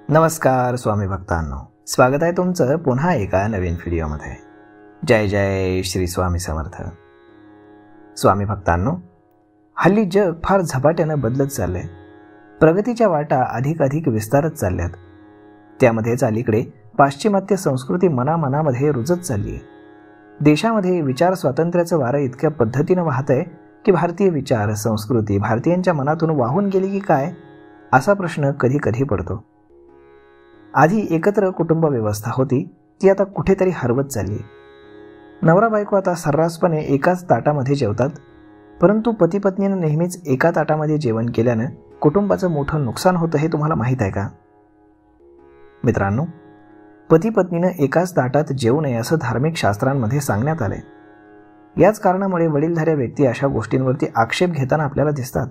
नमस्कार स्वामी भक्तांनो, स्वागत आहे तुमचं पुन्हा एका नवीन व्हिडिओमध्ये। जय जय श्री स्वामी समर्थ। स्वामी भक्तांनो, हल्ली जग फार झपाट्यानं बदलत चाललंय। प्रगतीच्या वाटा अधिक विस्तारत चालल्यात। त्यामध्येच अलीकडे पाश्चिमात्य संस्कृती मनामध्ये रुजत चालली आहे। देशामध्ये विचार स्वातंत्र्याचं वारं इतक्या पद्धतीनं वाहतंय की भारतीय विचार संस्कृती भारतीयांच्या मनातून वाहून गेली की काय असा प्रश्न कधी कधी पडतो। आधी एकत्र कुटुंब व्यवस्था होती, ती आता कुठेतरी हरवत चालली। नवरा बायको आता सर्रासपणे एकाच ताटामध्ये जेवतात, परंतु पती पत्नीनं नेहमीच एका ताटामध्ये जेवण केल्यानं कुटुंबाचं मोठं नुकसान होतं हे तुम्हाला माहीत आहे का? मित्रांनो, पती पत्नीनं एकाच ताटात जेवू नये असं धार्मिक शास्त्रांमध्ये सांगण्यात आलंय। याच कारणामुळे वडीलधाऱ्या व्यक्ती अशा गोष्टींवरती आक्षेप घेताना आपल्याला दिसतात।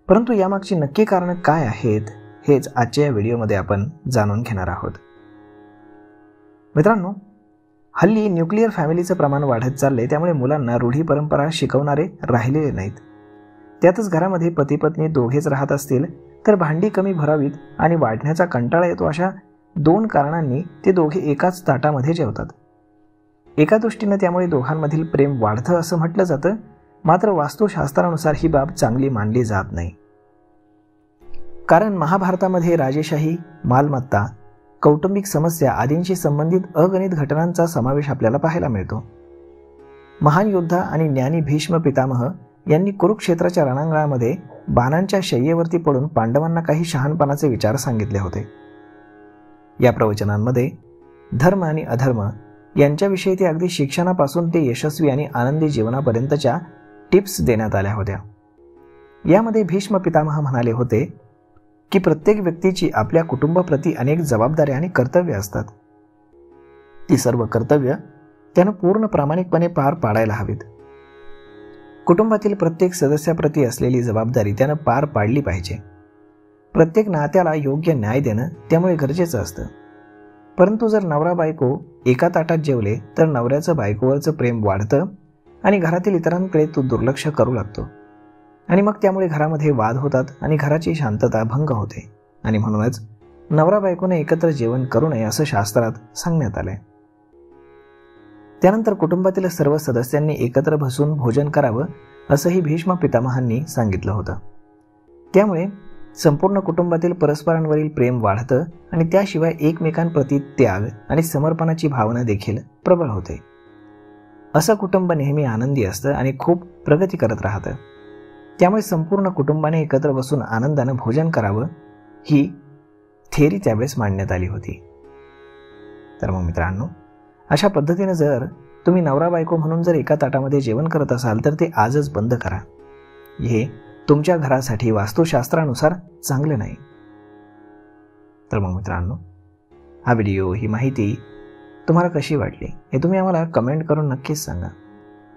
परंतु यामागची नक्की कारणं काय आहेत हेच आजच्या या व्हिडिओमध्ये आपण जाणून घेणार आहोत। मित्रांनो, हल्ली न्यूक्लिअर फॅमिलीचं प्रमाण वाढत चाललंय, त्यामुळे मुलांना रूढी परंपरा शिकवणारे राहिलेले नाहीत। त्यातच घरामध्ये पती पत्नी दोघेच राहत असतील तर भांडी कमी भरावीत आणि वाढण्याचा कंटाळा येतो, अशा दोन कारणांनी ते दोघे एकाच ताटामध्ये जेवतात। एका दृष्टीनं त्यामुळे दोघांमधील प्रेम वाढतं असं म्हटलं जातं, मात्र वास्तुशास्त्रानुसार ही बाब चांगली मानली जात नाही। कारण महाभारतामध्ये राजेशाही, मालमत्ता, कौटुंबिक समस्या आदींशी संबंधित अगणित घटनांचा समावेश आपल्याला पाहायला मिळतो। महान योद्धा आणि ज्ञानी भीष्म पितामह यांनी कुरुक्षेत्राच्या रणांगणामध्ये बाणांच्या शय्येवरती पडून पांडवांना काही शहाणपणाचे विचार सांगितले होते। या प्रवचनांमध्ये धर्म आणि अधर्म यांच्याविषयी ते अगदी शिक्षणापासून ते यशस्वी आणि आनंदी जीवनापर्यंतच्या टिप्स देण्यात आल्या होत्या। यामध्ये भीष्म पितामह म्हणाले होते की प्रत्येक व्यक्तीची आपल्या कुटुंबाप्रती अनेक जबाबदाऱ्या आणि कर्तव्य असतात। ती सर्व कर्तव्य त्यानं पूर्ण प्रामाणिकपणे पार पाडायला हवीत। कुटुंबातील प्रत्येक सदस्याप्रती असलेली जबाबदारी त्यानं पार पाडली पाहिजे। प्रत्येक नात्याला योग्य न्याय देणं त्यामुळे गरजेचं असतं। परंतु जर नवरा बायको एका ताटात जेवले तर नवऱ्याचं बायकोवरचं प्रेम वाढतं आणि घरातील इतरांकडे तो दुर्लक्ष करू लागतो, आणि मग त्यामुळे घरामध्ये वाद होतात आणि घराची शांतता भंग होते। आणि म्हणूनच नवरा बायकोने एकत्र जेवण करू नये असं शास्त्रात सांगण्यात आलंय। त्यानंतर कुटुंबातील सर्व सदस्यांनी एकत्र बसून भोजन करावं असंही भीष्म पितामहांनी सांगितलं होतं। त्यामुळे संपूर्ण कुटुंबातील परस्परांवरील प्रेम वाढतं आणि त्याशिवाय एकमेकांप्रती त्याग आणि समर्पणाची भावना देखील प्रबळ होते। असं कुटुंब नेहमी आनंदी असतं आणि खूप प्रगती करत राहतं। त्यामुळे संपूर्ण कुटुंबाने एकत्र बसून आनंदानं भोजन करावं ही थेअरी त्यावेळेस मांडण्यात आली होती। तर मग मित्रांनो, अशा पद्धतीने जर तुम्ही नवरा बायको म्हणून जर एका ताटामध्ये जेवण करत असाल तर ते आजच बंद करा। हे तुमच्या घरासाठी वास्तुशास्त्रानुसार चांगले नाही। तर मग मित्रांनो, हा व्हिडिओ, ही माहिती तुम्हाला कशी वाटली हे तुम्ही आम्हाला कमेंट करून नक्कीच सांगा।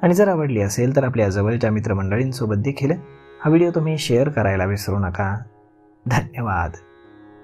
आणि जर आवडली असेल तर आपल्या जवळच्या मित्रमंडळींसोबत देखील हा व्हिडिओ तुम्ही शेअर करायला विसरू नका। धन्यवाद।